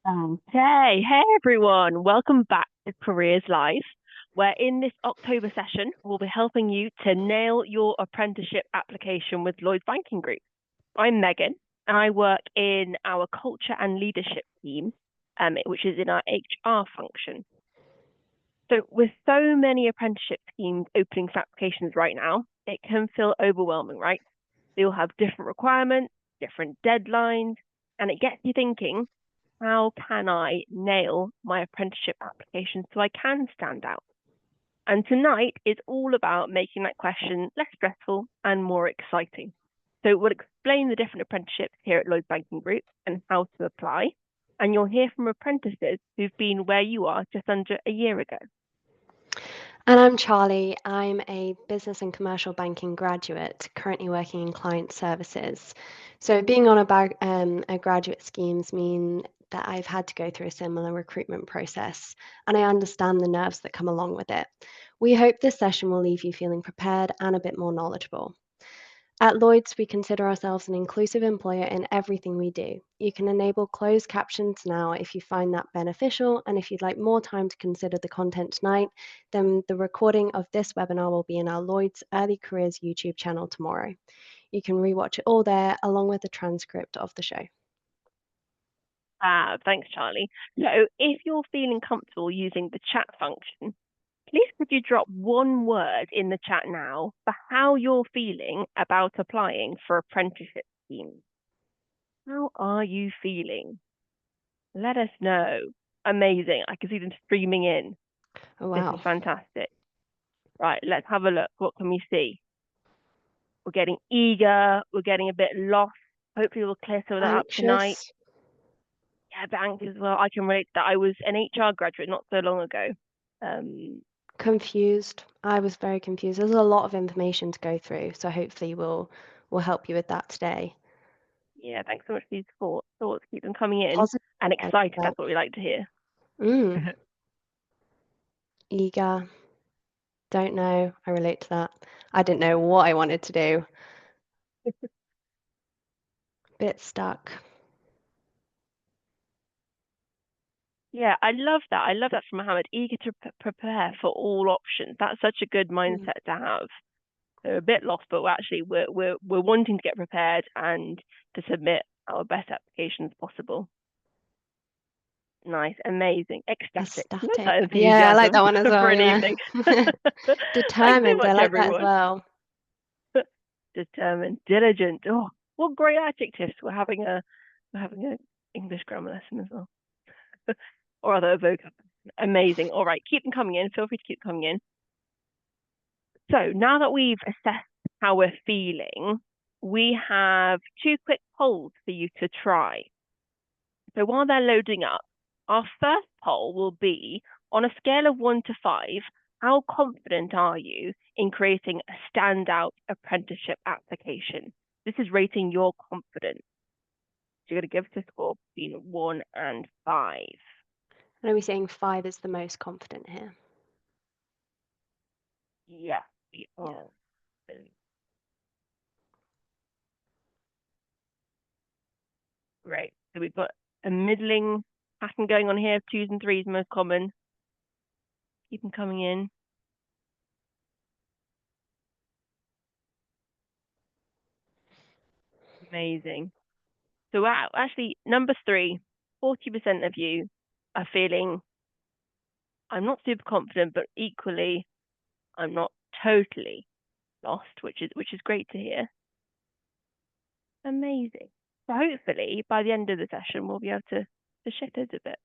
Okay, hey everyone, welcome back to Careers Live, where in this October session, we'll be helping you to nail your apprenticeship application with Lloyds Banking Group. I'm Megan, and I work in our culture and leadership team, which is in our HR function. So, with so many apprenticeship schemes opening for applications right now, it can feel overwhelming, right? They all have different requirements, different deadlines, and it gets you thinking, how can I nail my apprenticeship application so I can stand out? And tonight is all about making that question less stressful and more exciting. So we'll explain the different apprenticeships here at Lloyds Banking Group and how to apply. And you'll hear from apprentices who've been where you are just under a year ago. And I'm Charlie. I'm a business and commercial banking graduate, currently working in client services. So being on a graduate schemes mean that I've had to go through a similar recruitment process, and I understand the nerves that come along with it. We hope this session will leave you feeling prepared and a bit more knowledgeable. At Lloyds, we consider ourselves an inclusive employer in everything we do. You can enable closed captions now if you find that beneficial, and if you'd like more time to consider the content tonight, then the recording of this webinar will be in our Lloyds Early Careers YouTube channel tomorrow. You can rewatch it all there, along with the transcript of the show. Thanks, Charlie. So if you're feeling comfortable using the chat function, please could you drop one word in the chat now for how you're feeling about applying for apprenticeship schemes? How are you feeling? Let us know. Amazing. I can see them streaming in. Oh, This is wow. fantastic. Right, let's have a look. What can we see? We're getting eager. We're getting a bit lost. Hopefully, we'll clear some of that up tonight. Anxious? Yeah, a bit anxious as well. I can relate to that. I was an HR graduate not so long ago. Confused? I was very confused. There's a lot of information to go through, so hopefully we'll help you with that today. Yeah, thanks so much for these thoughts. Keep them coming in. Positive. And I excited, love that's what we like to hear. that. Eager. Don't know. I relate to that. I didn't know what I wanted to do. Bit stuck. Yeah, I love that. I love that from Mohammed. Eager to prepare for all options. That's such a good Mm. mindset to have. So a bit lost, but we're wanting to get prepared and to submit our best applications possible. Nice, amazing, ecstatic. Love Ecstatic. that Yeah, I like enthusiasm that one as for well, an yeah. evening. Thanks so Determined. I much, like that as everyone. well. Determined, diligent. Oh, what great adjectives. We're having a English grammar lesson as well, or other vocab. Amazing. All right, keep them coming in. Feel free to keep coming in. So now that we've assessed how we're feeling, we have two quick polls for you to try. So while they're loading up, our first poll will be on a scale of 1 to 5, how confident are you in creating a standout apprenticeship application? This is rating your confidence. So you're going to give us a score between 1 and 5. And are we saying 5 is the most confident here? Yeah, we Yeah. are. Great. So we've got a middling pattern going on here. 2s and 3s most common. Keep them coming in. Amazing. So wow, actually, number 3, 40% of you are feeling I'm not super confident, but equally I'm not totally lost, which is great to hear. Amazing. So hopefully by the end of the session we'll be able to shift it a bit.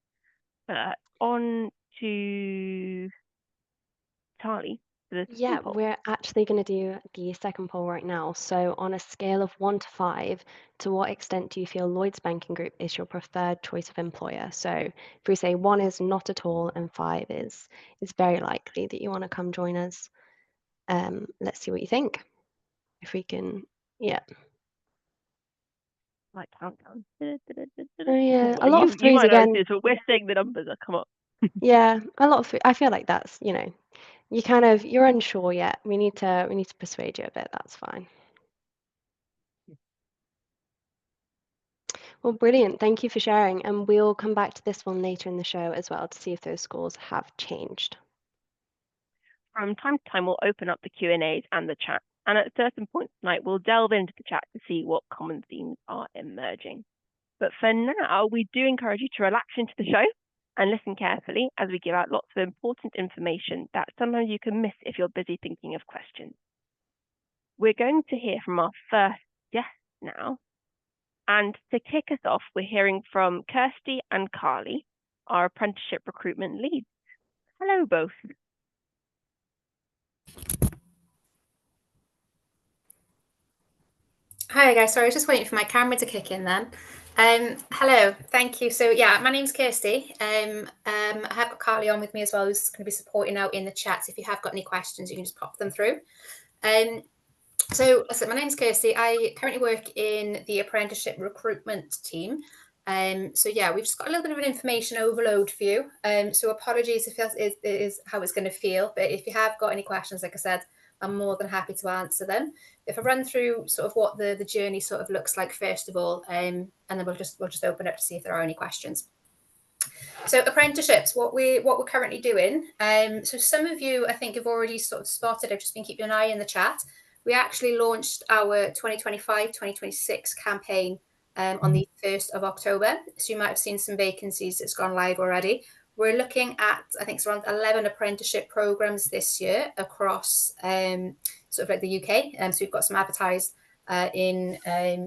On to Charlie for the Yeah, second poll. we're actually going to do the second poll right now. So on a scale of 1 to 5, to what extent do you feel Lloyds Banking Group is your preferred choice of employer? So if we say 1 is not at all and 5 is very likely that you want to come join us. Let's see what you think. If we can, yeah. Like countdown. Oh yeah, a Well, lot you of you threes might notice again. this, but we're seeing the numbers that come up. Yeah, a lot of three. I feel like that's, you're unsure yet. We need to persuade you a bit. That's fine. Well, brilliant. Thank you for sharing. And we'll come back to this one later in the show as well to see if those scores have changed. From time to time, we'll open up the Q&As and the chat. And at certain points tonight, we'll delve into the chat to see what common themes are emerging. But for now, we do encourage you to relax into the show and listen carefully as we give out lots of important information that sometimes you can miss if you're busy thinking of questions. We're going to hear from our first guest now. And to kick us off, we're hearing from Kirsty and Carly, our apprenticeship recruitment leads. Hello, both. Hi guys, sorry, I was just waiting for my camera to kick in then. Hello, thank you. So yeah, my name's Kirsty. I have got Carly on with me as well, who's going to be supporting out in the chat. If you have got any questions, you can just pop them through. So listen, my name's Kirsty. I currently work in the apprenticeship recruitment team. So yeah, we've just got a little bit of an information overload for you. So apologies if it is how it's going to feel, but if you have got any questions, like I said, I'm more than happy to answer them. If I run through sort of what the journey sort of looks like first of all, and then we'll just open up to see if there are any questions. So apprenticeships, what we're currently doing. So some of you, I think, have already sort of spotted. I've just been keeping an eye in the chat. We actually launched our 2025-2026 campaign on the 1st of October. So you might have seen some vacancies that's gone live already. We're looking at, I think it's around 11 apprenticeship programs this year across sort of like the UK. So we've got some advertised in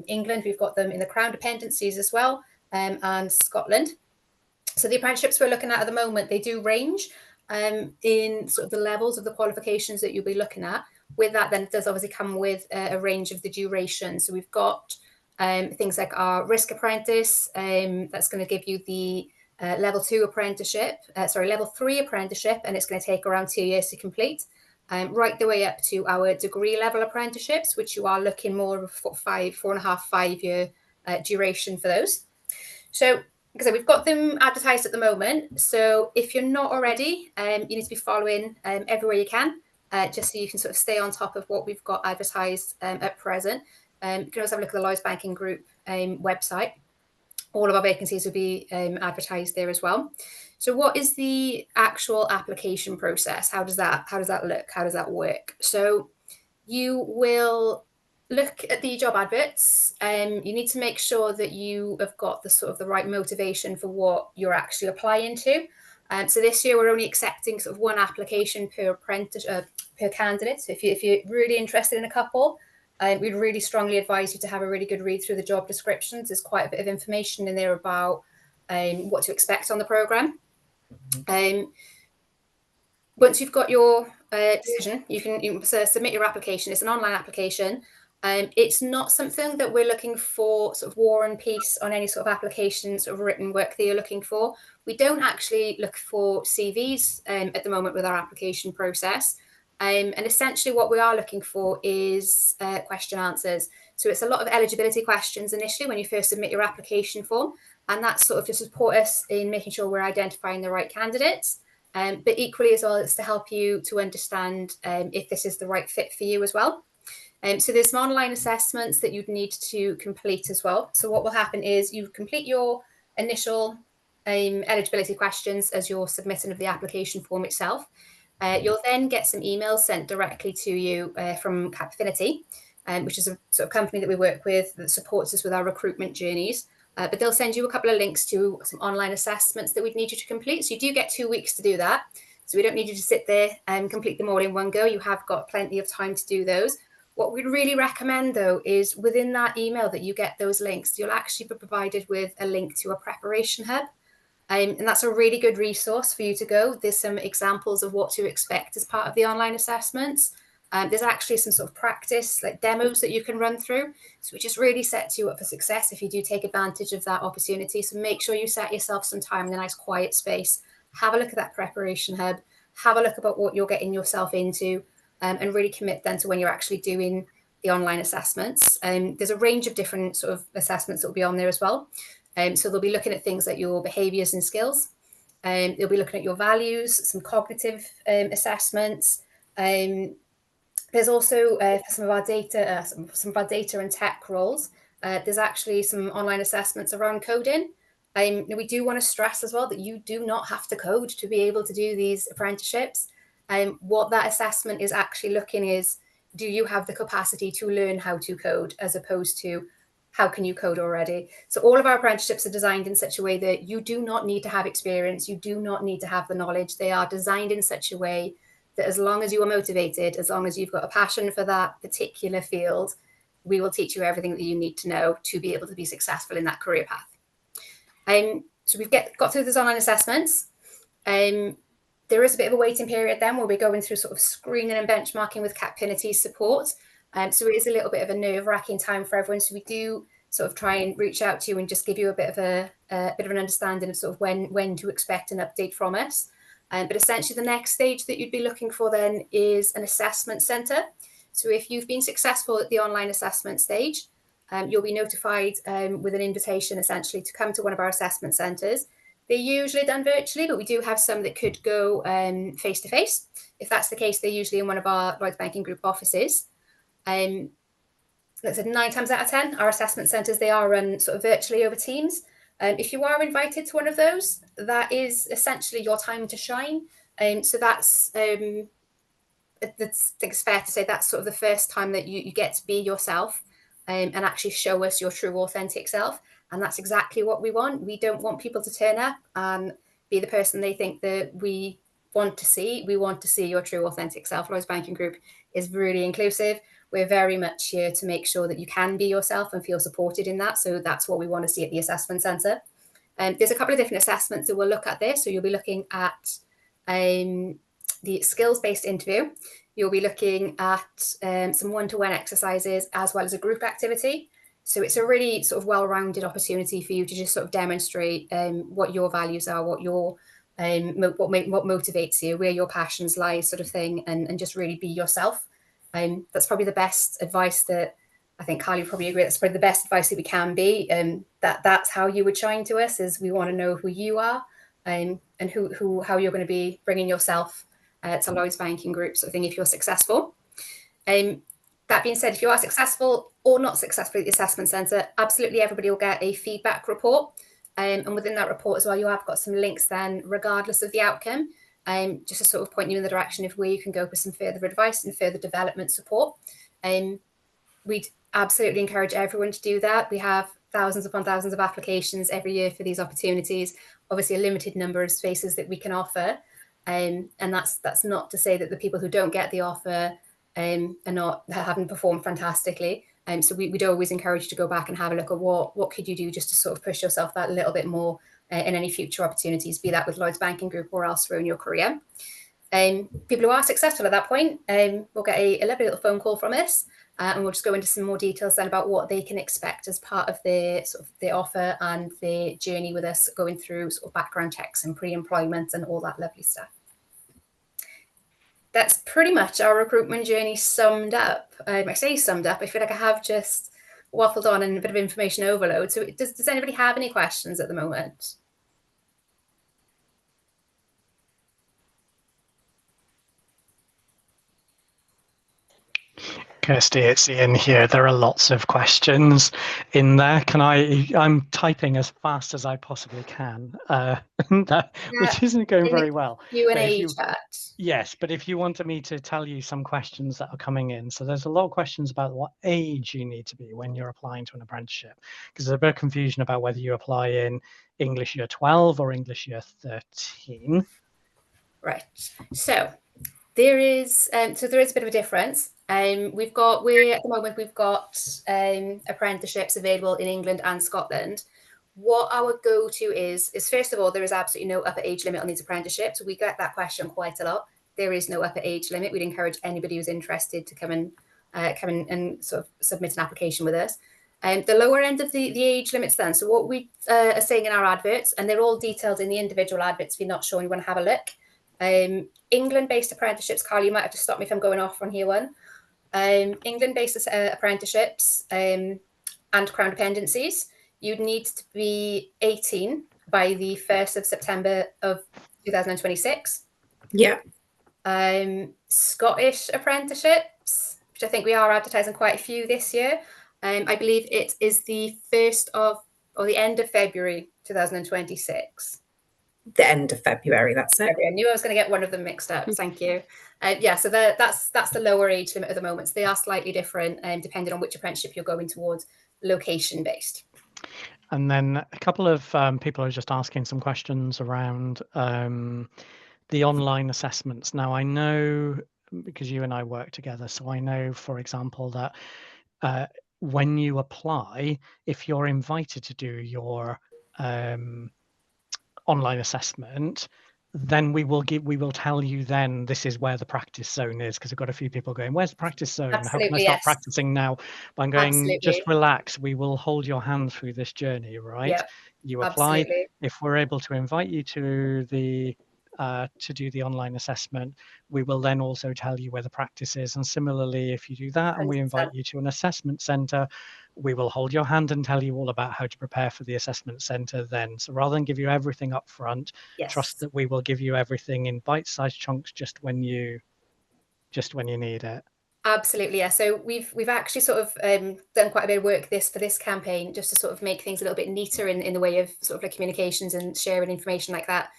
England. We've got them in the Crown dependencies as well, and Scotland. So the apprenticeships we're looking at the moment, they do range in sort of the levels of the qualifications that you'll be looking at. With that, then it does obviously come with a range of the duration. So we've got things like our risk apprentice, that's going to give you the level 3 apprenticeship, and it's going to take around 2 years to complete. Right the way up to our degree level apprenticeships, which you are looking more of a 4.5-5 year duration for those. So, because we've got them advertised at the moment. So if you're not already, you need to be following everywhere you can, just so you can sort of stay on top of what we've got advertised at present. You can also have a look at the Lloyds Banking Group website. All of our vacancies will be advertised there as well. So what is the actual application process? How does that look? How does that work? So you will look at the job adverts. You need to make sure that you have got the sort of the right motivation for what you're actually applying to. So this year we're only accepting sort of one application per apprentice per candidate. So if you're really interested in a couple, we'd really strongly advise you to have a really good read through the job descriptions. There's quite a bit of information in there about what to expect on the programme. Once you've got your decision, you can submit your application. It's an online application. It's not something that we're looking for sort of war and peace on any sort of applications or written work that you're looking for. We don't actually look for CVs at the moment with our application process. And essentially what we are looking for is question answers. So it's a lot of eligibility questions initially when you first submit your application form. And that's sort of to support us in making sure we're identifying the right candidates. But equally as well, it's to help you to understand if this is the right fit for you as well. So there's some online assessments that you'd need to complete as well. So what will happen is you complete your initial eligibility questions as you're submitting of the application form itself. You'll then get some emails sent directly to you from Capfinity, which is a sort of company that we work with that supports us with our recruitment journeys. But they'll send you a couple of links to some online assessments that we'd need you to complete. So you do get 2 weeks to do that. So we don't need you to sit there and complete them all in one go. You have got plenty of time to do those. What we'd really recommend, though, is within that email that you get those links, you'll actually be provided with a link to a preparation hub. And that's a really good resource for you to go. There's some examples of what to expect as part of the online assessments. There's actually some sort of practice, like demos that you can run through. So it just really sets you up for success if you do take advantage of that opportunity. So make sure you set yourself some time in a nice quiet space. Have a look at that preparation hub. Have a look about what you're getting yourself into. And really commit then to when you're actually doing the online assessments. There's a range of different sort of assessments that will be on there as well. So they'll be looking at things like your behaviours and skills. They'll be looking at your values, some cognitive assessments. There's also for some of our data and tech roles. there's actually some online assessments around coding. We do want to stress as well that you do not have to code to be able to do these apprenticeships. What that assessment is actually looking is, do you have the capacity to learn how to code, as opposed to how can you code already? So all of our apprenticeships are designed in such a way that you do not need to have experience. You do not need to have the knowledge. They are designed in such a way that as long as you are motivated, as long as you've got a passion for that particular field, we will teach you everything that you need to know to be able to be successful in that career path. So we've got through those online assessments. There is a bit of a waiting period then where we're going through sort of screening and benchmarking with Capinity's support. So it is a little bit of a nerve-wracking time for everyone. So we do sort of try and reach out to you and just give you a bit of an understanding of sort of when to expect an update from us. But essentially the next stage that you'd be looking for then is an assessment centre. So if you've been successful at the online assessment stage, you'll be notified with an invitation essentially to come to one of our assessment centres. They're usually done virtually, but we do have some that could go face-to-face. If that's the case, they're usually in one of our Lloyds Banking Group offices. Let's say 9 times out of 10, our assessment centres, they are run sort of virtually over Teams. If you are invited to one of those, that is essentially your time to shine. So that's, I think it's fair to say that's sort of the first time that you get to be yourself and actually show us your true, authentic self. And that's exactly what we want. We don't want people to turn up and be the person they think that we want to see. We want to see your true, authentic self. Lloyds Banking Group is really inclusive. We're very much here to make sure that you can be yourself and feel supported in that. So that's what we want to see at the assessment centre. There's a couple of different assessments that we'll look at there. So you'll be looking at the skills-based interview. You'll be looking at some one-to-one exercises as well as a group activity. So it's a really sort of well-rounded opportunity for you to just sort of demonstrate what your values are, what motivates you, where your passions lie, sort of thing, and just really be yourself. That's probably the best advice that I think Carly would probably agree. That's probably the best advice that we can be. That's how you would shine to us, is we want to know who you are and how you're going to be bringing yourself to Lloyds Banking Group, sort of thing, if you're successful. That being said, if you are successful or not successful at the assessment centre, absolutely everybody will get a feedback report. And within that report as well, you have got some links then, regardless of the outcome, just to sort of point you in the direction of where you can go for some further advice and further development support. We'd absolutely encourage everyone to do that. We have thousands upon thousands of applications every year for these opportunities, obviously a limited number of spaces that we can offer. And that's not to say that the people who don't get the offer haven't performed fantastically. So we'd always encourage you to go back and have a look at what could you do just to sort of push yourself that little bit more in any future opportunities, be that with Lloyds Banking Group or elsewhere in your career. People who are successful at that point will get a lovely little phone call from us, and we'll just go into some more details then about what they can expect as part of their offer and their journey with us, going through sort of background checks and pre-employment and all that lovely stuff. That's pretty much our recruitment journey summed up. I say summed up, I feel like I have just waffled on and a bit of information overload. So does anybody have any questions at the moment? Kirsty, it's Ian here. There are lots of questions in there. I'm typing as fast as I possibly can, which isn't going very well. Q&A chat. Yes, but if you wanted me to tell you some questions that are coming in. So there's a lot of questions about what age you need to be when you're applying to an apprenticeship, because there's a bit of confusion about whether you apply in English Year 12 or English Year 13. Right. So there is a bit of a difference. At the moment we've got apprenticeships available in England and Scotland. What our go-to is first of all, there is absolutely no upper age limit on these apprenticeships. We get that question quite a lot. There is no upper age limit. We'd encourage anybody who's interested to come in and sort of submit an application with us. The lower end of the age limits then. So what we are saying in our adverts, and they're all detailed in the individual adverts if you're not sure and you want to have a look. England-based apprenticeships, Carl, you might have to stop me if I'm going off on here one. England-based apprenticeships and Crown dependencies, you'd need to be 18 by the 1st of September of 2026. Yeah. Scottish apprenticeships, which I think we are advertising quite a few this year, I believe it is the 1st of, or the end of February 2026. The end of February, that's it. I knew I was going to get one of them mixed up. Thank you. Yeah, so that's the lower age limit at the moment. So they are slightly different depending on which apprenticeship you're going towards, location based. And then a couple of people are just asking some questions around the online assessments. Now, I know, because you and I work together, so I know, for example, that when you apply, if you're invited to do your online assessment, then we will tell you then this is where the practice zone is, because I've got a few people going, where's the practice zone? Absolutely, how can I start practicing now? But I'm going, Absolutely. just relax, we will hold your hand through this journey, right? Yep. You apply. Absolutely. If we're able to invite you to do the online assessment, we will then also tell you where the practice is. And similarly, if you do that and we invite 100%. you to an assessment centre, we will hold your hand and tell you all about how to prepare for the assessment centre then. So rather than give you everything up front, Yes. trust that we will give you everything in bite-sized chunks just when you need it. Absolutely, yeah. So we've actually sort of done quite a bit of work for this campaign, just to sort of make things a little bit neater in the way of sort of like communications and sharing information like that.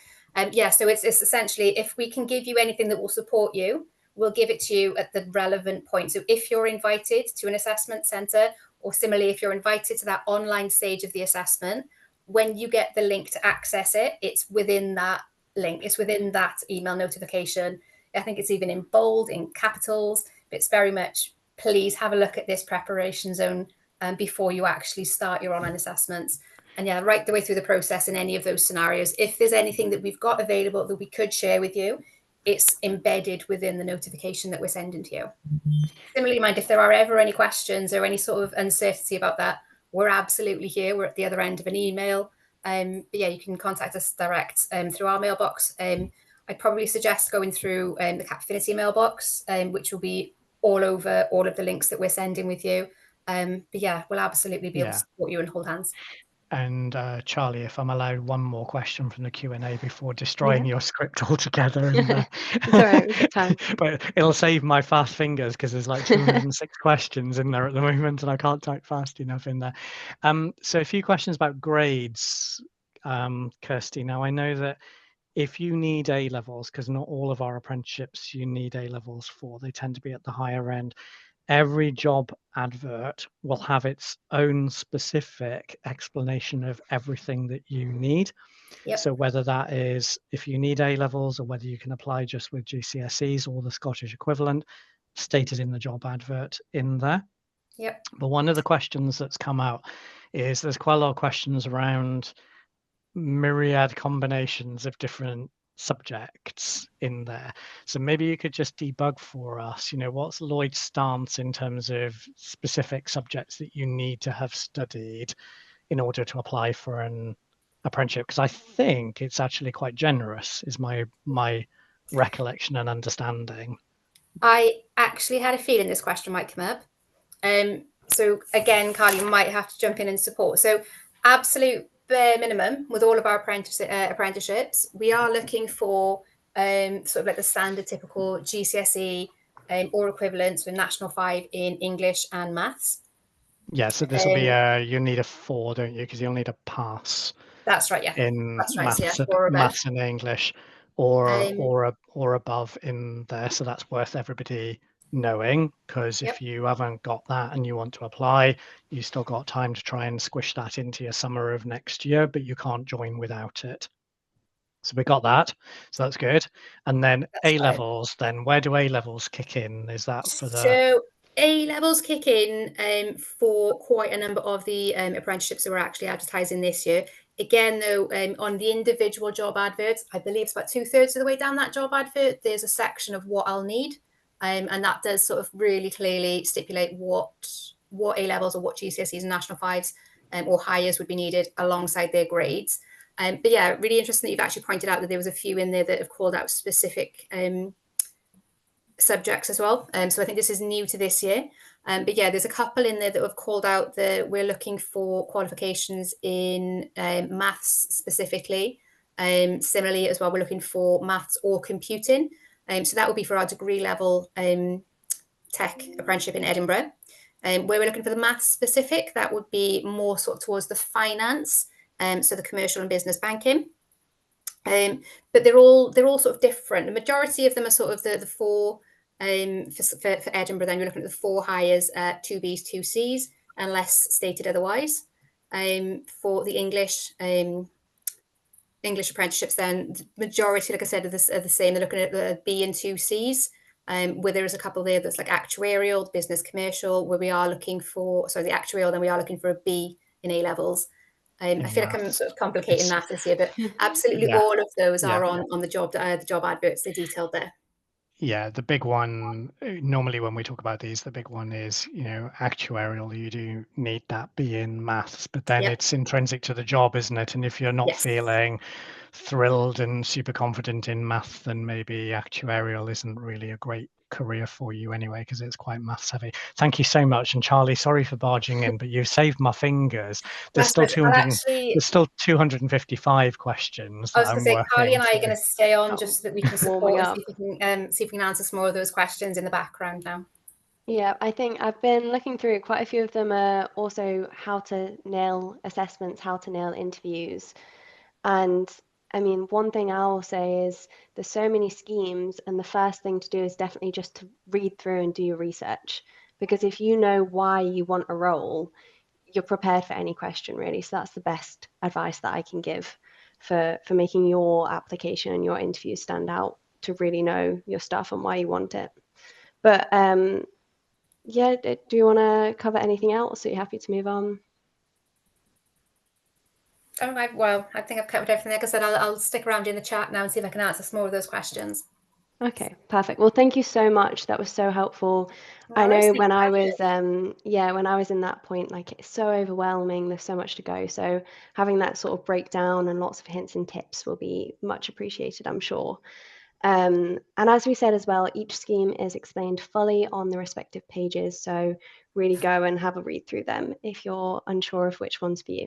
Yeah, so it's essentially, if we can give you anything that will support you, we'll give it to you at the relevant point. So if you're invited to an assessment centre, or similarly, if you're invited to that online stage of the assessment, when you get the link to access it, it's within that link, it's within that email notification. I think it's even in bold, in capitals. It's very much, please have a look at this preparation zone before you actually start your online assessments. And yeah, right the way through the process in any of those scenarios, if there's anything that we've got available that we could share with you, it's embedded within the notification that we're sending to you. Similarly, mind, if there are ever any questions or any sort of uncertainty about that, we're absolutely here. We're at the other end of an email. But yeah, you can contact us direct through our mailbox. I'd probably suggest going through the Capfinity mailbox, which will be all over all of the links that we're sending with you. But yeah, we'll absolutely be able to support you and hold hands. And Charlie, if I'm allowed one more question from the Q&A before destroying your script altogether. And, it's all right, we've got time. But it'll save my fast fingers, because there's like 206 questions in there at the moment and I can't type fast enough in there. So a few questions about grades, Kirsty. Now, I know that if you need A-levels, because not all of our apprenticeships you need A-levels for, they tend to be at the higher end. Every job advert will have its own specific explanation of everything that you need. Yep. So whether that is if you need A-levels, or whether you can apply just with GCSEs or the Scottish equivalent, stated in the job advert in there. Yep. But one of the questions that's come out is there's quite a lot of questions around myriad combinations of different subjects in there. So maybe you could just debug for us, what's Lloyd's stance in terms of specific subjects that you need to have studied in order to apply for an apprenticeship? Because I think it's actually quite generous, is my recollection and understanding. I actually had a feeling this question might come up. So again, Carl, you might have to jump in and support. So absolute bare minimum with all of our apprenticeships, we are looking for sort of like the standard typical GCSE or equivalents with National 5 in English and maths. Yeah, so this will be you need a 4, don't you? Because you'll need a pass. That's right, yeah. In that's right, maths, so yeah, maths and English, or above in there. So that's worth everybody knowing, because if you haven't got that and you want to apply, you still got time to try and squish that into your summer of next year, but you can't join without it. So we got that, so that's good. And then A-levels, then where do A-levels kick in? Is that for the... So A-levels kick in for quite a number of the apprenticeships that we're actually advertising this year. Again, though, on the individual job adverts, I believe it's about 2/3 of the way down that job advert, there's a section of what I'll need. And that does sort of really clearly stipulate what A-levels or what GCSEs and National 5s or higher would be needed alongside their grades. But yeah, really interesting that you've actually pointed out that there was a few in there that have called out specific subjects as well. So I think this is new to this year. But yeah, there's a couple in there that have called out that we're looking for qualifications in maths specifically. Similarly as well, we're looking for maths or computing. So that would be for our degree level tech apprenticeship in Edinburgh. Where we're looking for the maths specific, that would be more sort of towards the finance, so the commercial and business banking. But they're all sort of different. The majority of them are sort of the four, for Edinburgh, then you're looking at the 4 hires, 2 Bs, 2 Cs, unless stated otherwise. For the English apprenticeships, then the majority, like I said, are the same. They're looking at the B and 2 Cs, where there is a couple there that's like actuarial, business commercial, where we are looking for, the actuarial, then we are looking for a B in A levels. I feel like I'm sort of complicating that this year, but absolutely all of those are on the job adverts. They're detailed there. Yeah, the big one, normally when we talk about these, the big one is, actuarial. You do need that B in maths, but then it's intrinsic to the job, isn't it? And if you're not feeling thrilled and super confident in maths, then maybe actuarial isn't really a great career for you anyway, because it's quite maths heavy. Thank you so much. And Charlie, sorry for barging in, but you've saved my fingers. There's still 255 questions. I was going to say, Carly and I are going to stay on just so that we can support and see if we can answer some more of those questions in the background now. Yeah, I think I've been looking through quite a few of them are also how to nail assessments, how to nail interviews. And I mean, one thing I'll say is there's so many schemes, and the first thing to do is definitely just to read through and do your research. Because if you know why you want a role, you're prepared for any question, really. So that's the best advice that I can give for making your application and your interview stand out, to really know your stuff and why you want it. But yeah, do you want to cover anything else? Are you happy to move on? Well, I think I've covered everything. Like I said, I'll stick around in the chat now and see if I can answer some more of those questions. Okay, perfect. Well, thank you so much. That was so helpful. I know when I was when I was in that point, like, it's so overwhelming, there's so much to go. So having that sort of breakdown and lots of hints and tips will be much appreciated, I'm sure. And as we said as well, each scheme is explained fully on the respective pages. So really go and have a read through them if you're unsure of which one's for you.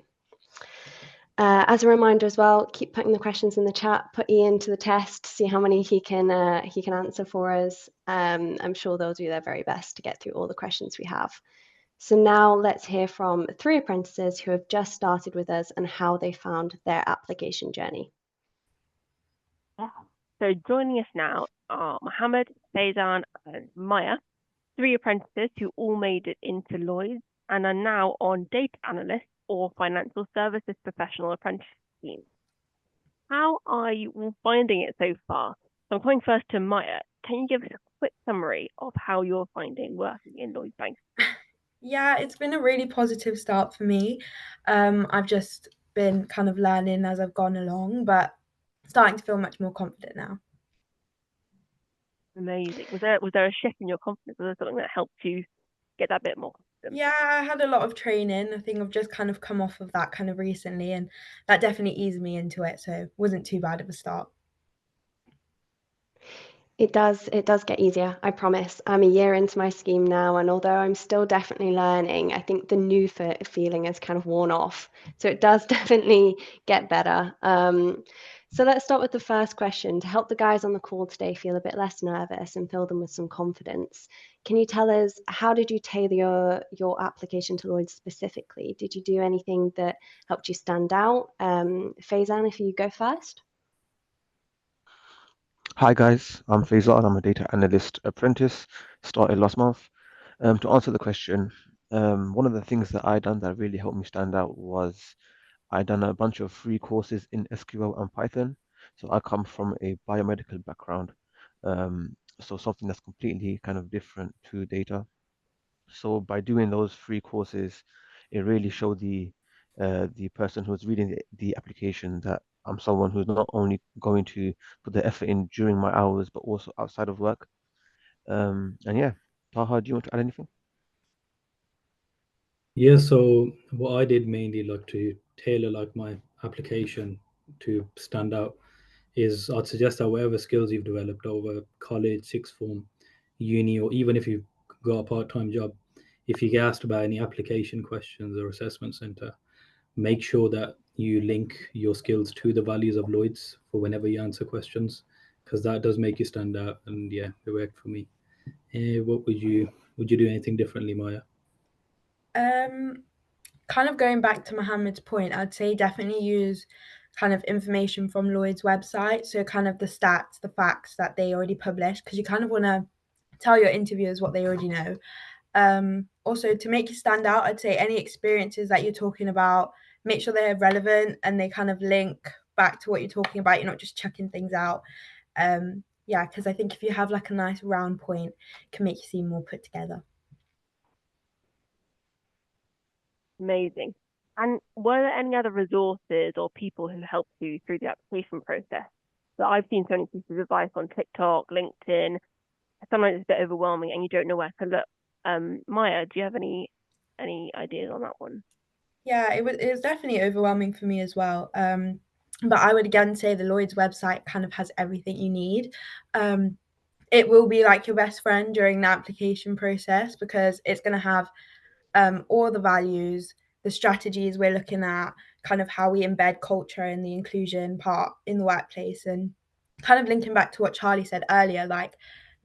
As a reminder as well, keep putting the questions in the chat, put Ian to the test, see how many he can answer for us. I'm sure they'll do their very best to get through all the questions we have. So now let's hear from 3 apprentices who have just started with us and how they found their application journey. So joining us now are Mohammed, Faizan and Maya, 3 apprentices who all made it into Lloyds and are now on data analyst or financial services professional apprenticeship schemes. How are you all finding it so far? So I'm coming first to Maya. Can you give us a quick summary of how you're finding working in Lloyds Bank? Yeah, it's been a really positive start for me. I've just been kind of learning as I've gone along, but starting to feel much more confident now. Amazing. Was there a shift in your confidence? Was there something that helped you get that bit more confident? Yeah, I had a lot of training. I think I've just kind of come off of that kind of recently, and that definitely eased me into it. So it wasn't too bad of a start. It does get easier, I promise. I'm a year into my scheme now, and although I'm still definitely learning, I think the new feeling has kind of worn off. So it does definitely get better. So let's start with the first question. To help the guys on the call today feel a bit less nervous and fill them with some confidence, can you tell us, how did you tailor your application to Lloyds specifically? Did you do anything that helped you stand out? Faizan, if you go first. Hi guys, I'm Faisal. I'm a data analyst apprentice, started last month. To answer the question, one of the things that I done that really helped me stand out was I done a bunch of free courses in SQL and Python. So I come from a biomedical background, so something that's completely kind of different to data. So by doing those free courses, it really showed the person who's reading the application that I'm someone who's not only going to put the effort in during my hours, but also outside of work. And yeah, Taha, do you want to add anything? Yeah, so what I did mainly, like, to tailor like my application to stand out, is I'd suggest that whatever skills you've developed over college, sixth form, uni, or even if you've got a part-time job, if you get asked about any application questions or assessment center, make sure that you link your skills to the values of Lloyds for whenever you answer questions, because that does make you stand out. And yeah, it worked for me. What would you do anything differently, Maya? Kind of going back to Mohammed's point, I'd say definitely use kind of information from Lloyd's website. So kind of the stats, the facts that they already publish, because you kind of want to tell your interviewers what they already know. Also, to make you stand out, I'd say any experiences that you're talking about, make sure they're relevant and they kind of link back to what you're talking about. You're not just chucking things out. Yeah, because I think if you have like a nice round point, it can make you seem more put together. Amazing. And were there any other resources or people who helped you through the application process? So I've seen so many pieces of advice on TikTok, LinkedIn. Sometimes it's a bit overwhelming and you don't know where to look. Maya, do you have any ideas on that one? Yeah, it was definitely overwhelming for me as well. But I would again say the Lloyd's website kind of has everything you need. It will be like your best friend during the application process because it's going to have all the values, the strategies we're looking at, kind of how we embed culture and the inclusion part in the workplace. And kind of linking back to what Charlie said earlier, like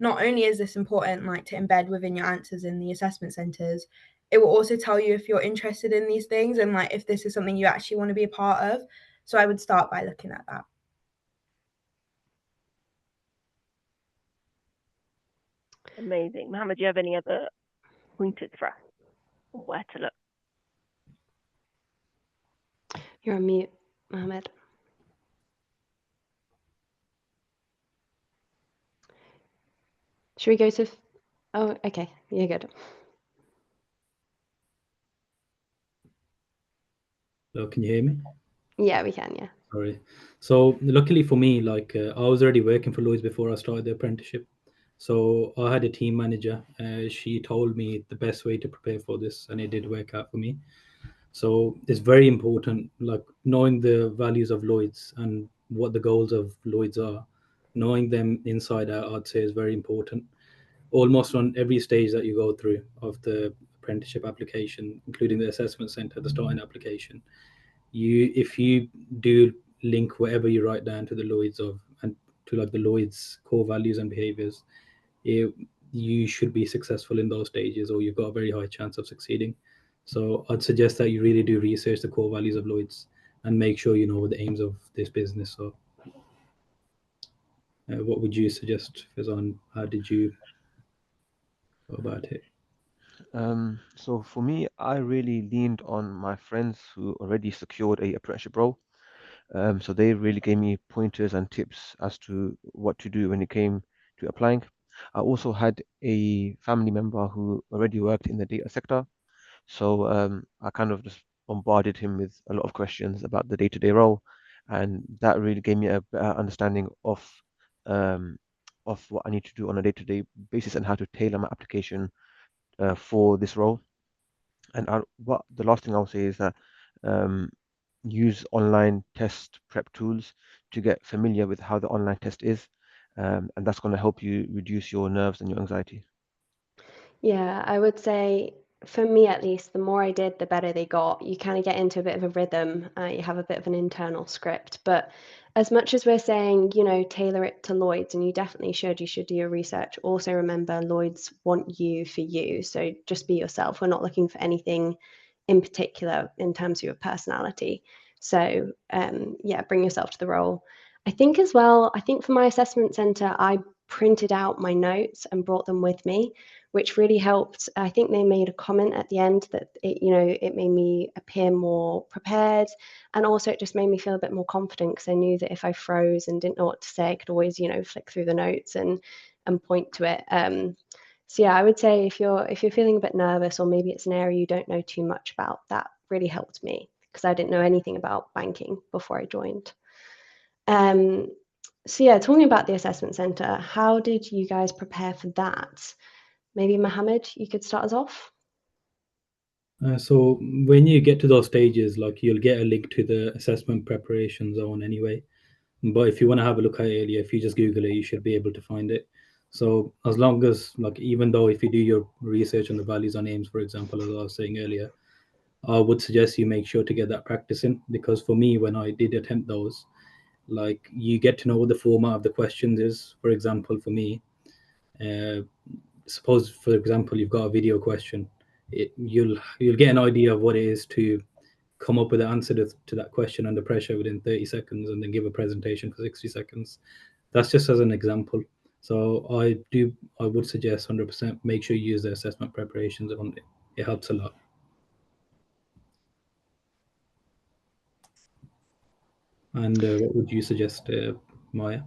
not only is this important like to embed within your answers in the assessment centers, it will also tell you if you're interested in these things and like if this is something you actually want to be a part of. So I would start by looking at that. Amazing. Mohammed, do you have any other pointers for us? Where to look? You're on mute, Mohammed. Should we go to... Oh, okay. You're good. Hello, can you hear me? Yeah, we can, yeah. Sorry. So luckily for me, like I was already working for Lloyds before I started the apprenticeship. So I had a team manager. She told me the best way to prepare for this, and it did work out for me. So it's very important, like knowing the values of Lloyds and what the goals of Lloyds are. Knowing them inside out, I'd say, is very important. Almost on every stage that you go through of the apprenticeship application, including the assessment center, the starting application, if you do link whatever you write down to the Lloyds of and to like the Lloyds core values and behaviors, you should be successful in those stages, or you've got a very high chance of succeeding. So I'd suggest that you really do research the core values of Lloyds and make sure you know the aims of this business. So what would you suggest, Fizan? How did you go about it? So for me, I really leaned on my friends who already secured a apprenticeship role. So they really gave me pointers and tips as to what to do when it came to applying. I also had a family member who already worked in the data sector. So I kind of just bombarded him with a lot of questions about the day-to-day role, and that really gave me a better understanding um, of what I need to do on a day-to-day basis and how to tailor my application for this role. And what the last thing I'll say is that um, use online test prep tools to get familiar with how the online test is, and that's going to help you reduce your nerves and your anxiety. Yeah, I would say for me at least, the more I did, the better they got. You kind of get into a bit of a rhythm. You have a bit of an internal script. But as much as we're saying, you know, tailor it to Lloyd's, and you definitely should, you should do your research. Also remember, Lloyd's want you for you. So just be yourself. We're not looking for anything in particular in terms of your personality. So yeah, bring yourself to the role. I think as well, I think for my assessment center, I printed out my notes and brought them with me, which really helped. I think they made a comment at the end that it made me appear more prepared, and also it just made me feel a bit more confident because I knew that if I froze and didn't know what to say, I could always flick through the notes and point to it. So yeah, I would say if you're feeling a bit nervous, or maybe it's an area you don't know too much about, that really helped me because I didn't know anything about banking before I joined. So yeah, talking about the assessment center, how did you guys prepare for that? Maybe Mohammed, you could start us off. So when you get to those stages, like you'll get a link to the assessment preparation zone anyway. But if you want to have a look at it earlier, if you just Google it, you should be able to find it. So as long as, like, even though if you do your research on the values and aims, for example, as I was saying earlier, I would suggest you make sure to get that practice in, because for me, when I did attempt those, like you get to know what the format of the questions is. For example, for me, suppose, for example, you've got a video question. you'll get an idea of what it is to come up with an answer to that question under pressure within 30 seconds and then give a presentation for 60 seconds. That's just as an example. So I would suggest 100% make sure you use the assessment preparations on it. It helps a lot. And what would you suggest, Maya?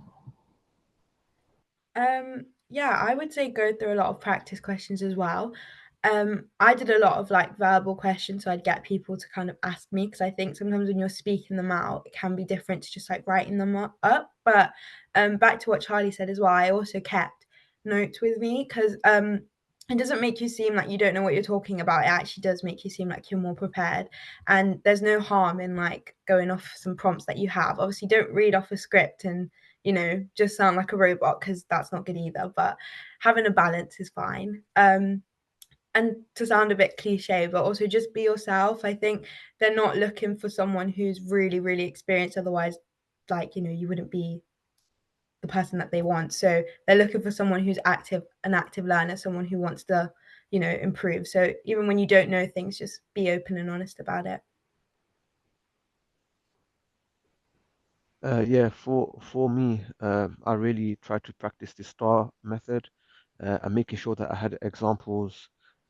Yeah, I would say go through a lot of practice questions as well. I did a lot of like verbal questions, so I'd get people to kind of ask me, because I think sometimes when you're speaking them out, it can be different to just like writing them up. But back to what Charlie said as well, I also kept notes with me, because it doesn't make you seem like you don't know what you're talking about. It actually does make you seem like you're more prepared. And there's no harm in like going off some prompts that you have. Obviously, don't read off a script and just sound like a robot, because that's not good either. But having a balance is fine. And to sound a bit cliche, but also just be yourself. I think they're not looking for someone who's really, really experienced. Otherwise, like, you wouldn't be the person that they want. So they're looking for someone who's an active learner, someone who wants to, improve. So even when you don't know things, just be open and honest about it. Yeah, for me, I really tried to practice the STAR method, and making sure that I had examples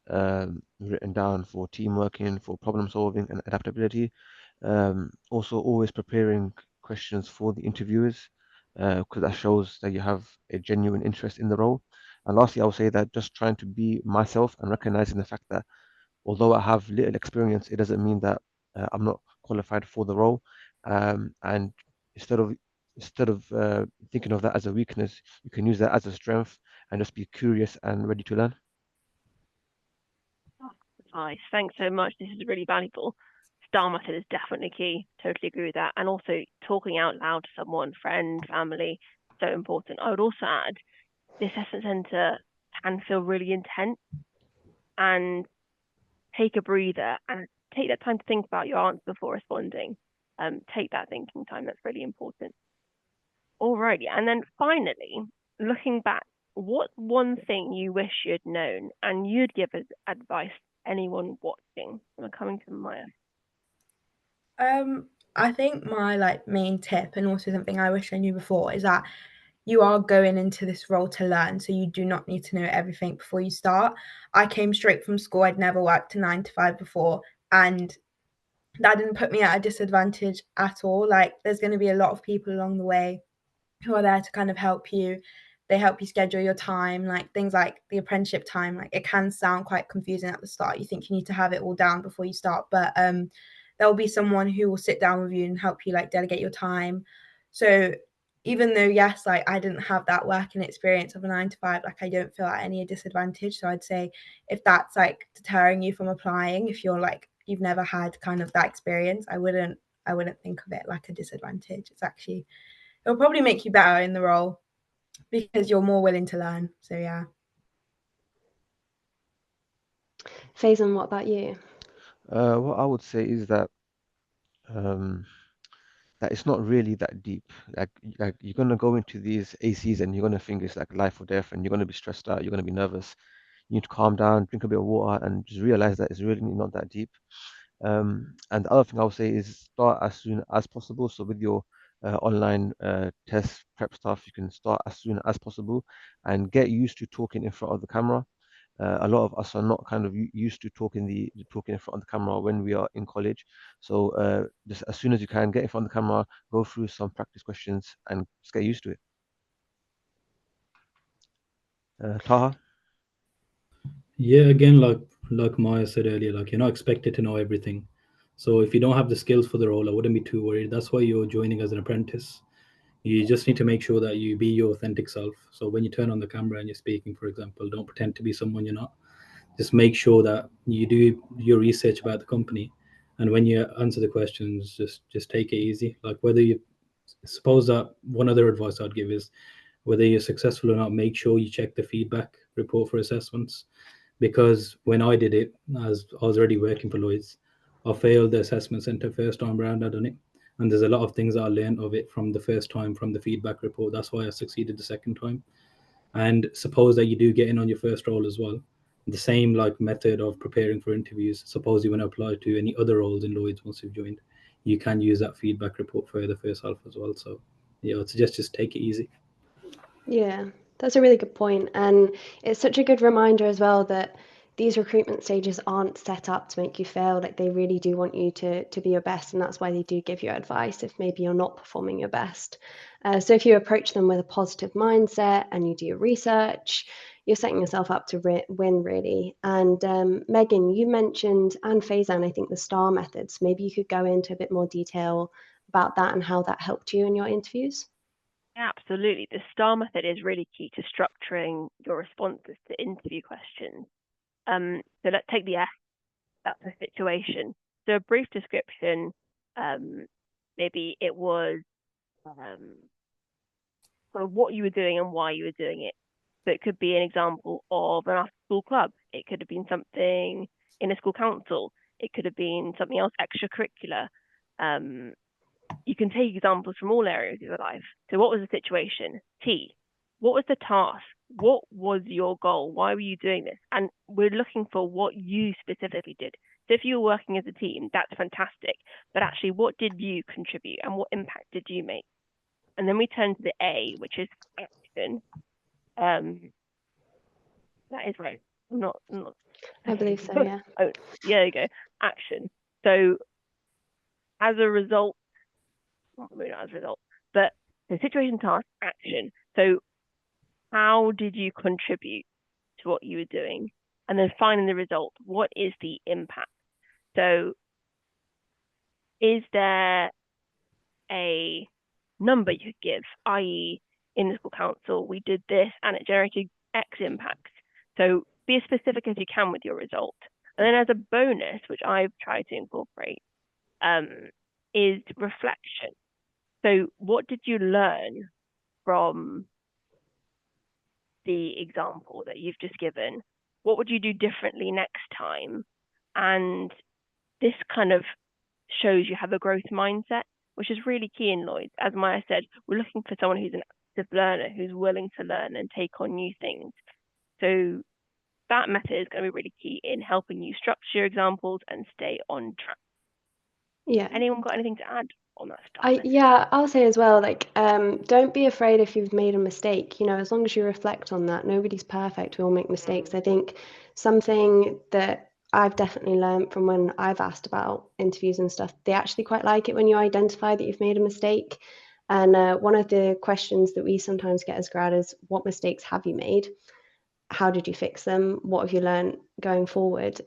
written down for team working, for problem solving, and adaptability. Also, always preparing questions for the interviewers, because that shows that you have a genuine interest in the role. And lastly, I would say that just trying to be myself and recognizing the fact that although I have little experience, it doesn't mean that I'm not qualified for the role. And instead of thinking of that as a weakness, you can use that as a strength and just be curious and ready to learn. Nice. Thanks so much. This is really valuable. STAR method is definitely key. Totally agree with that. And also talking out loud to someone, friend, family, so important. I would also add the assessment centre can feel really intense, and take a breather and take that time to think about your answer before responding. Take that thinking time. That's really important. Alrighty. And then finally, looking back, what's one thing you wish you'd known and you'd give as advice to anyone watching? I'm coming to Maya. I think my main tip, and also something I wish I knew before, is that you are going into this role to learn, so you do not need to know everything before you start. I came straight from school. I'd never worked a 9 to 5 before, and that didn't put me at a disadvantage at all. Like, there's going to be a lot of people along the way who are there to kind of help you. They help you schedule your time, like things like the apprenticeship time. Like, it can sound quite confusing at the start. You think you need to have it all down before you start, but there will be someone who will sit down with you and help you like delegate your time. So even though, yes, like I didn't have that working experience of a 9 to 5, like I don't feel at any disadvantage. So I'd say if that's like deterring you from applying, if you're like you've never had kind of that experience, I wouldn't think of it like a disadvantage. It's actually, it'll probably make you better in the role because you're more willing to learn. So yeah. Faison, what about you? What I would say is that that it's not really that deep. Like you're gonna go into these ACs and you're gonna think it's like life or death, and you're gonna be stressed out. You're gonna be nervous. You need to calm down, drink a bit of water, and just realize that it's really not that deep. And the other thing I would say is start as soon as possible. So with your online test prep stuff, you can start as soon as possible and get used to talking in front of the camera. A lot of us are not kind of used to talking in front of the camera when we are in college. So just as soon as you can, get in front of the camera, go through some practice questions, and just get used to it. Taha? Yeah, again, like Maya said earlier, like you're not expected to know everything. So if you don't have the skills for the role, I wouldn't be too worried. That's why you're joining as an apprentice. You just need to make sure that you be your authentic self. So when you turn on the camera and you're speaking, for example, don't pretend to be someone you're not. Just make sure that you do your research about the company, and when you answer the questions, just take it easy. Like whether you suppose that one other advice I'd give is whether you're successful or not, make sure you check the feedback report for assessments, because when I did it, as I was already working for Lloyds, I failed the assessment center first time around I done it, and there's a lot of things that I learned of it from the first time from the feedback report. That's why I succeeded the second time. And suppose that you do get in on your first role as well, The same like method of preparing for interviews. Suppose you want to apply to any other roles in Lloyds once you've joined, you can use that feedback report further for yourself as well. So yeah, I'd suggest just take it easy. Yeah, that's a really good point. And it's such a good reminder as well that these recruitment stages aren't set up to make you fail. Like they really do want you to be your best. And that's why they do give you advice if maybe you're not performing your best. So if you approach them with a positive mindset and you do your research, you're setting yourself up to win really. And Megan, you mentioned, and Faizan, I think the STAR methods. Maybe you could go into a bit more detail about that and how that helped you in your interviews. Absolutely. The STAR method is really key to structuring your responses to interview questions. So let's take the S, that's a situation. So a brief description, maybe it was sort of what you were doing and why you were doing it. So it could be an example of an after-school club. It could have been something in a school council. It could have been something else extracurricular. You can take examples from all areas of your life. So what was the situation? T, what was the task? What was your goal? Why were you doing this? And we're looking for what you specifically did. So if you were working as a team, that's fantastic. But actually, what did you contribute and what impact did you make? And then we turn to the A, which is action. That is right. Not. I believe so, yeah. Oh, yeah, there you go. Action. So as a result, maybe not as a result, but the situation, task, action. So how did you contribute to what you were doing? And then finding the result. What is the impact? So is there a number you could give, i.e. in the school council, we did this and it generated X impact. So be as specific as you can with your result. And then as a bonus, which I've tried to incorporate, is reflection. So what did you learn from the example that you've just given? What would you do differently next time? And this kind of shows you have a growth mindset, which is really key in Lloyds. As Maya said, we're looking for someone who's an active learner, who's willing to learn and take on new things. So that method is going to be really key in helping you structure your examples and stay on track. Yeah. Anyone got anything to add on that stuff? Yeah, I'll say as well, like, don't be afraid if you've made a mistake. You know, as long as you reflect on that, nobody's perfect. We all make mistakes. I think something that I've definitely learned from when I've asked about interviews and stuff, they actually quite like it when you identify that you've made a mistake. And one of the questions that we sometimes get as grad is, what mistakes have you made? How did you fix them? What have you learned going forward?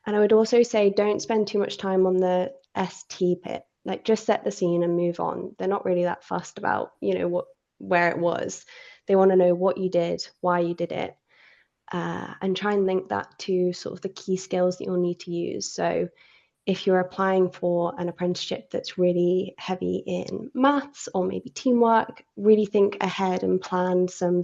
And I would also say, don't spend too much time on the ST bit. Like, just set the scene and move on. They're not really that fussed about, you know, where it was. They want to know what you did, why you did it, and try and link that to sort of the key skills that you'll need to use. So if you're applying for an apprenticeship that's really heavy in maths or maybe teamwork, really think ahead and plan some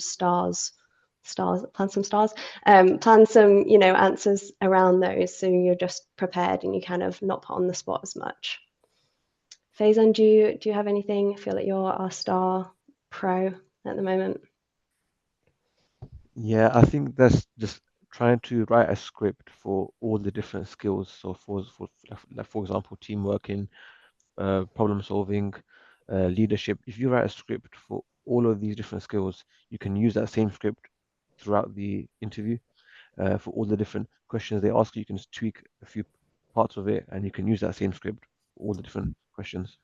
plan some, you know, answers around those, so you're just prepared and you kind of not put on the spot as much. Faizan, do you have anything? I feel like you're our star pro at the moment. Yeah, I think that's just trying to write a script for all the different skills. So for example, teamwork in problem solving, leadership. If you write a script for all of these different skills, you can use that same script throughout the interview. For all the different questions they ask you, you can just tweak a few parts of it, and you can use that same script for all the different questions.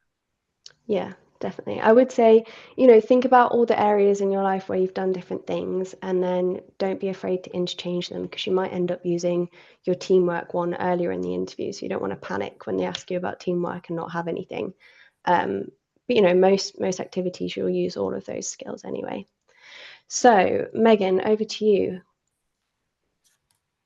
Yeah, definitely. I would say, you know, think about all the areas in your life where you've done different things, and then don't be afraid to interchange them, because you might end up using your teamwork one earlier in the interview. So you don't want to panic when they ask you about teamwork and not have anything. But you know, most activities you'll use all of those skills anyway. So Megan, over to you.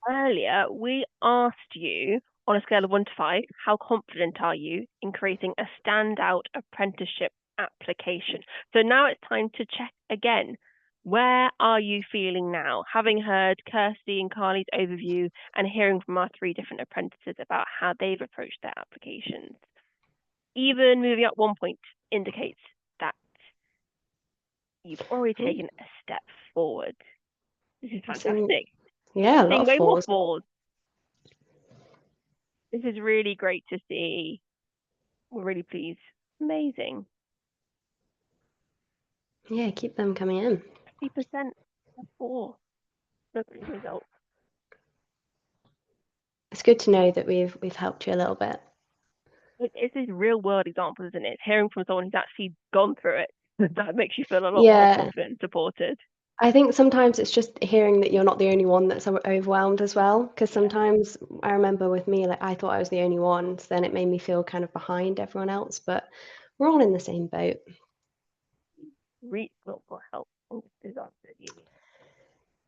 Earlier, we asked you on a scale of 1 to 5, how confident are you in creating a standout apprenticeship application? So now it's time to check again. Where are you feeling now? Having heard Kirsty and Carly's overview and hearing from our 3 different apprentices about how they've approached their applications. Even moving up 1 point indicates that you've already taken a step forward. This is fantastic. Yeah, a lot Seeing of way more fours. fours. This is really great to see. We're really pleased. Amazing. Yeah, keep them coming in. 50% of 4. Look at the results. It's good to know that we've helped you a little bit. It's these real world examples, isn't it? It's hearing from someone who's actually gone through it that makes you feel a lot more Yeah. confident and supported. I think sometimes it's just hearing that you're not the only one that's overwhelmed as well. Because Yeah. sometimes I remember with me, like I thought I was the only one, so then it made me feel kind of behind everyone else. But we're all in the same boat. Reach out for help in disaster uni.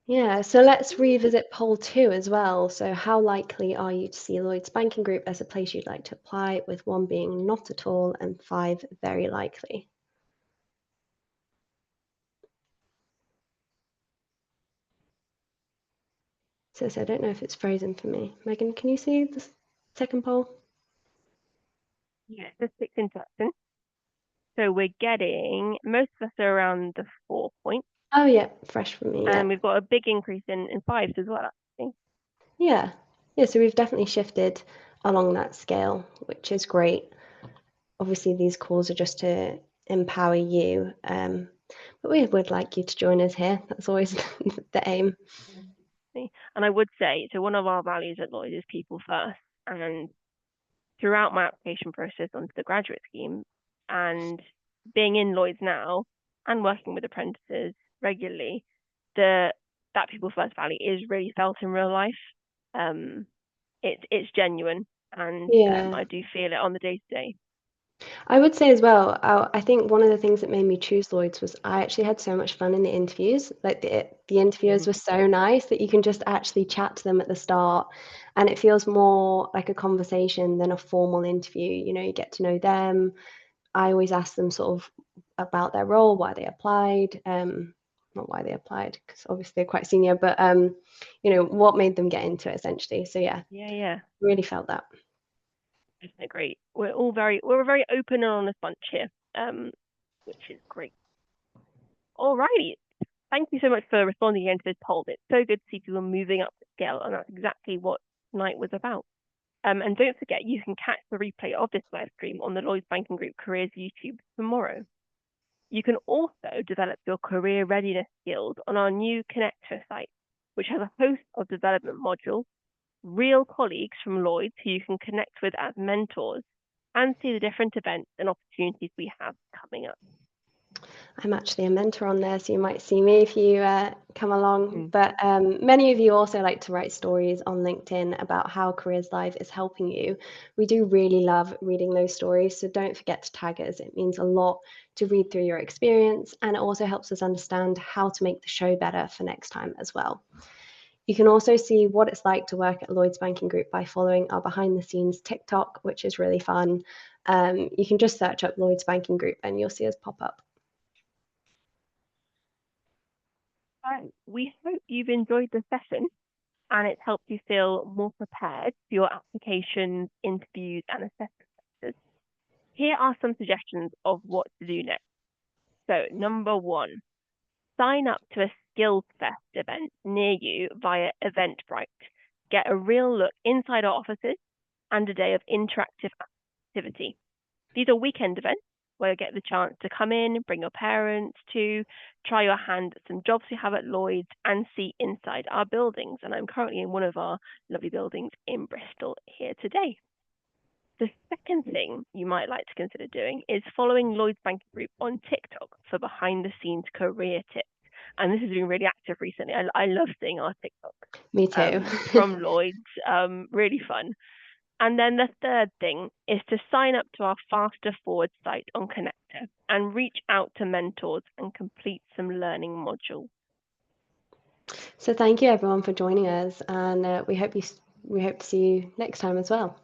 Yeah, so let's revisit poll 2 as well. So how likely are you to see Lloyds Banking Group as a place you'd like to apply, with 1 being not at all and 5 very likely? So I don't know if it's frozen for me. Megan, can you see the second poll? Yeah, just 6 interaction. So we're getting, most of us are around the 4 point. Oh yeah, fresh for me, yeah. And we've got a big increase in 5s as well, actually. Yeah, so we've definitely shifted along that scale, which is great. Obviously, these calls are just to empower you, but we would like you to join us here. That's always the aim. And I would say, so one of our values at Lloyds is people first. And throughout my application process onto the graduate scheme and being in Lloyds now and working with apprentices regularly, that people first value is really felt in real life. It's genuine, and I do feel it on the day to day. I would say as well, I think one of the things that made me choose Lloyds was I actually had so much fun in the interviews. Like the interviewers were so nice that you can just actually chat to them at the start, and it feels more like a conversation than a formal interview. You know, you get to know them. I always ask them sort of about their role, why they applied, not why they applied, because obviously they're quite senior, but you know, what made them get into it essentially. So yeah, really felt that. Great. We're a very open and honest bunch here, which is great. Alrighty. Thank you so much for responding again to this poll. It's so good to see people moving up the scale, and that's exactly what tonight was about. And don't forget, you can catch the replay of this live stream on the Lloyds Banking Group Careers YouTube tomorrow. You can also develop your career readiness skills on our new Connector site, which has a host of development modules, real colleagues from Lloyds who you can connect with as mentors, and see the different events and opportunities we have coming up. I'm actually a mentor on there, so you might see me if you come along. But many of you also like to write stories on LinkedIn about how Careers Live is helping you. We do really love reading those stories, so don't forget to tag us. It means a lot to read through your experience, and it also helps us understand how to make the show better for next time as well. You can also see what it's like to work at Lloyds Banking Group by following our behind the scenes TikTok, which is really fun. You can just search up Lloyds Banking Group and you'll see us pop up. We hope you've enjoyed the session and it's helped you feel more prepared for your applications, interviews, and assessment sectors. Here are some suggestions of what to do next. So, number 1, sign up to a Skills Fest event near you via Eventbrite. Get a real look inside our offices and a day of interactive activity. These are weekend events where you get the chance to come in, bring your parents to, try your hand at some jobs we have at Lloyds, and see inside our buildings. And I'm currently in one of our lovely buildings in Bristol here today. The second thing you might like to consider doing is following Lloyds Banking Group on TikTok for behind-the-scenes career tips. And this has been really active recently. I love seeing our TikTok. Me too. From Lloyds, really fun. And then the third thing is to sign up to our Faster Forward site on Connector and reach out to mentors and complete some learning modules. So thank you everyone for joining us, and we hope to see you next time as well.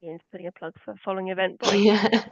Ian's putting a plug for following Eventbrite. Yeah.